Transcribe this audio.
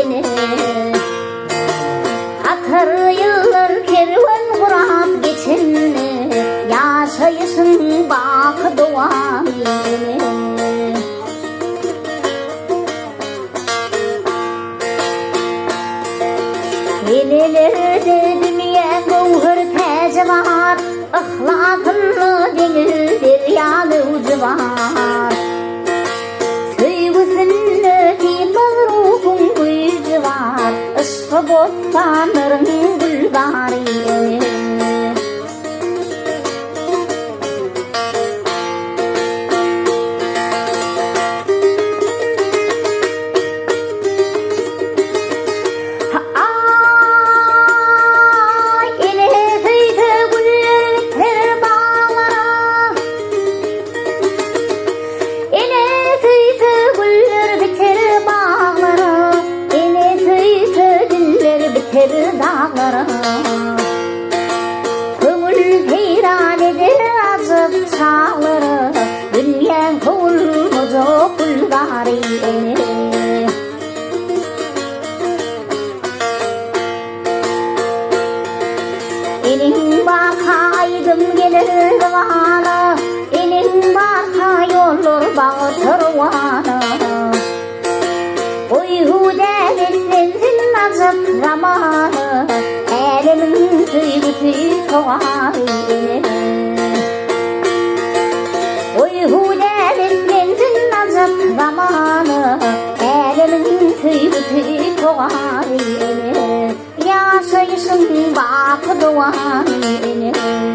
ene. Hatır yıllar kervan kuran geçene, yaşayışın bak doğan ene. Elelerde dünya gavhar teci var, ahlakınlı deniz deryalı ucu var. Sevgüsünü değil mağrufun gücü var, ışkı bostanların gülbari. Dağlara kömül heyran eder azıp çağları, dünya kovulmucu kulgari ene. Enin baka aydım gelir vana, enin baka yolur bağıtır vana. Uyhuda benzin azıp zamanı, elimin tüyütü koğarı ene. Uyhuda benzin azıp zamanı, elimin tüyütü koğarı ene. Yaşayışın bak doğan ene.